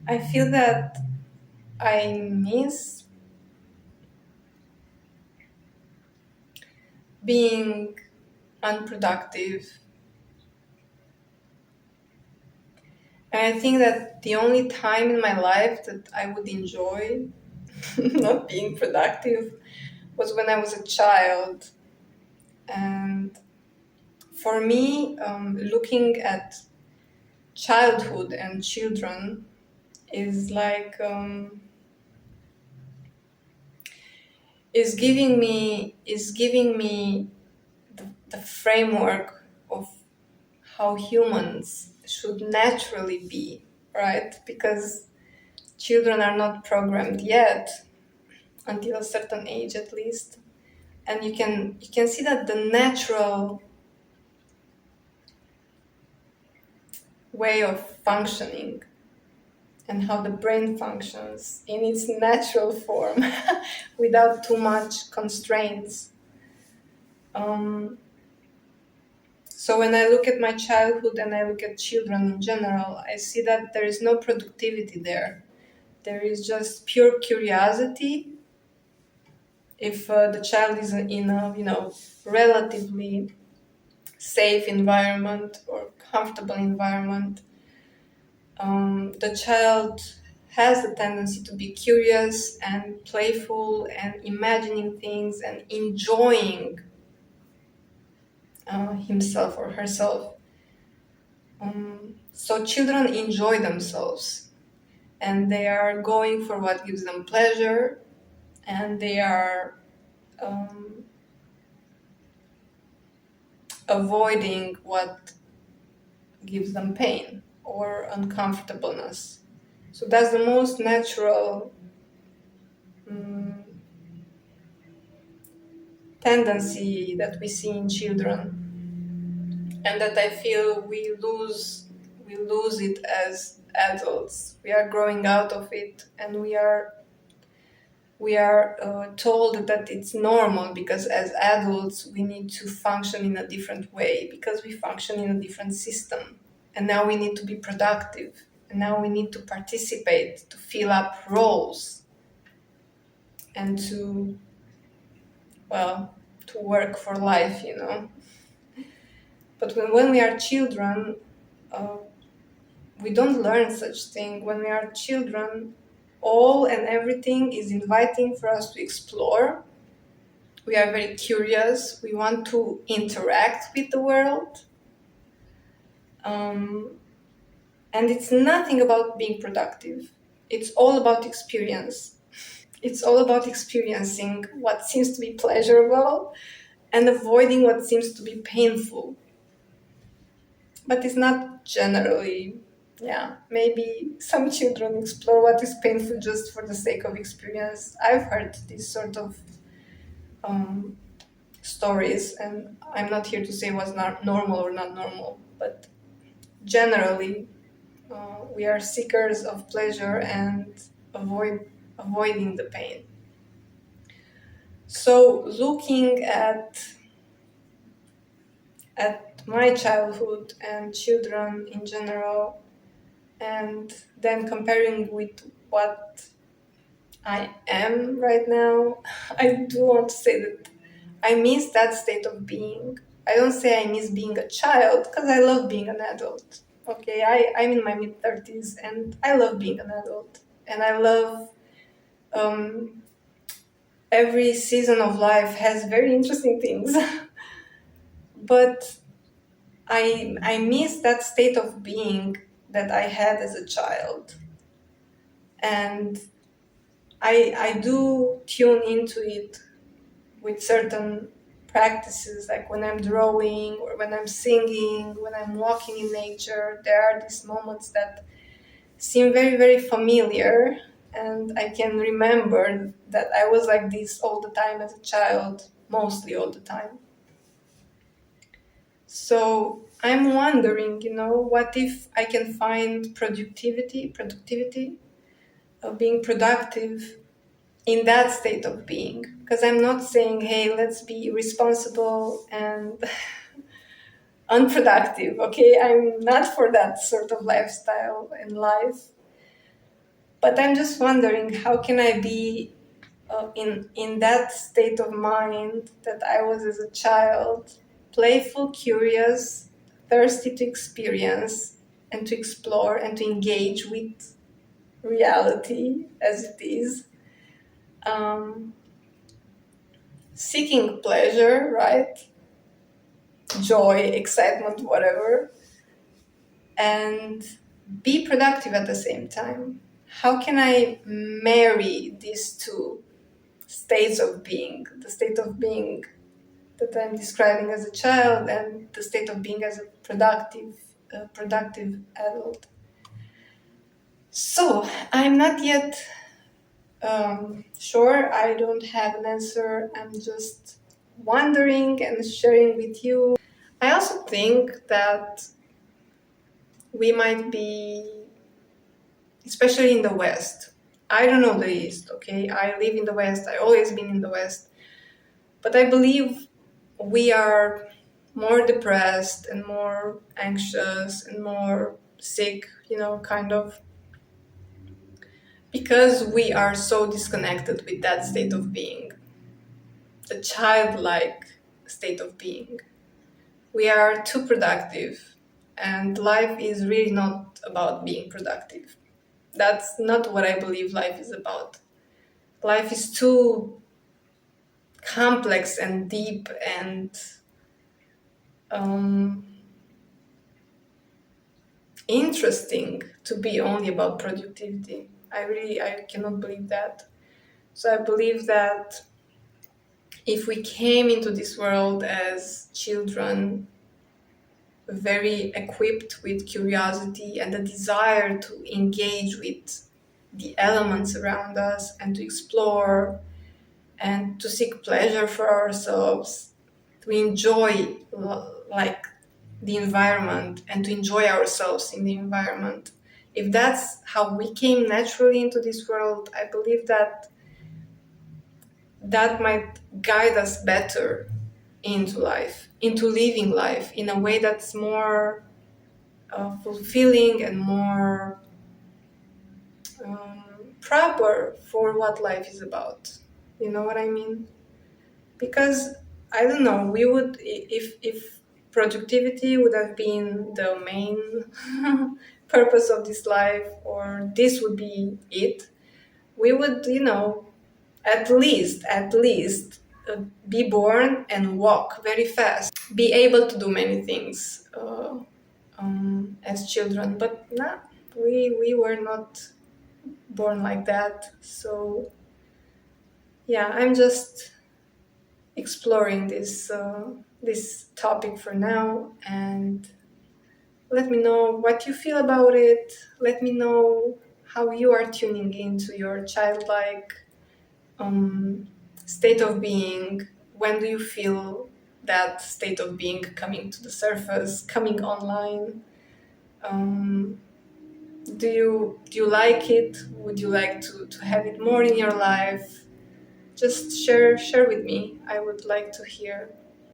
I feel that I miss being unproductive. And I think that the only time in my life that I would enjoy not being productive was when I was a child. And for me, looking at childhood and children is like is giving me the framework of how humans should naturally be, right? Because children are not programmed yet until a certain age, at least, and you can see that the natural way of functioning and how the brain functions in its natural form without too much constraints. Um, so when I look at my childhood and I look at children in general, I see that there is no productivity there. There is just pure curiosity. If the child is in a relatively safe environment or comfortable environment, the child has the tendency to be curious and playful and imagining things and enjoying himself or herself. So children enjoy themselves and they are going for what gives them pleasure, and they are um, avoiding what gives them pain or uncomfortableness. So that's the most natural tendency that we see in children, and that I feel we lose it as adults. We are growing out of it, and we are told that it's normal because as adults we need to function in a different way because we function in a different system, and now we need to be productive, and now we need to participate, to fill up roles, and to work for life. But when we are children, uh, we don't learn such thing. When we are children, all and everything is inviting for us to explore. We are very curious. We want to interact with the world. And it's nothing about being productive. It's all about experience. It's all about experiencing what seems to be pleasurable and avoiding what seems to be painful. But it's not generally, yeah. Maybe some children explore what is painful just for the sake of experience. I've heard these sort of um, stories, and I'm not here to say what's not normal or not normal, but generally, we are seekers of pleasure and avoiding the pain. So looking at my childhood and children in general, and then comparing with what I am right now, I do want to say that I miss that state of being. I don't say I miss being a child because I love being an adult. Okay, I'm in my mid 30s and I love being an adult. And I love every season of life has very interesting things. But I miss that state of being that I had as a child. And I do tune into it with certain practices, like when I'm drawing or when I'm singing, when I'm walking in nature. There are these moments that seem very, very familiar, and I can remember that I was like this all the time as a child, mostly all the time. So I'm wondering, what if I can find productivity of being productive in that state of being? Because I'm not saying, hey, let's be responsible and unproductive. Okay, I'm not for that sort of lifestyle and life. But I'm just wondering, how can I be in that state of mind that I was as a child, playful, curious, thirsty to experience and to explore and to engage with reality as it is, um, seeking pleasure, right? Joy, excitement, whatever, and be productive at the same time. How can I marry these two states of being? The state of being that I'm describing as a child and the state of being as a productive adult. So I'm not yet sure. I don't have an answer. I'm just wondering and sharing with you. I also think that we might be, especially in the West. I don't know the East, okay? I live in the West. I always been in the West. But I believe we are more depressed and more anxious and more sick, kind of, because we are so disconnected with that state of being, the childlike state of being. We are too productive, and life is really not about being productive. That's not what I believe life is about. Life is too complex and deep and um, interesting to be only about productivity. I cannot believe that. So I believe that if we came into this world as children, very equipped with curiosity and a desire to engage with the elements around us and to explore and to seek pleasure for ourselves, to enjoy like the environment and to enjoy ourselves in the environment. If that's how we came naturally into this world, I believe that that might guide us better into life, into living life in a way that's more fulfilling and more proper for what life is about. You know what I mean? Because I don't know, we would, if productivity would have been the main purpose of this life, or this would be it, we would, at least be born and walk very fast, be able to do many things as children. But nah, we were not born like that. So yeah, I'm just exploring this topic for now, and let me know what you feel about it. Let me know how you are tuning into your childlike um, state of being. When do you feel that state of being coming to the surface, coming online? Um, do you like it? Would you like to have it more in your life? Just share with me. I would like to hear.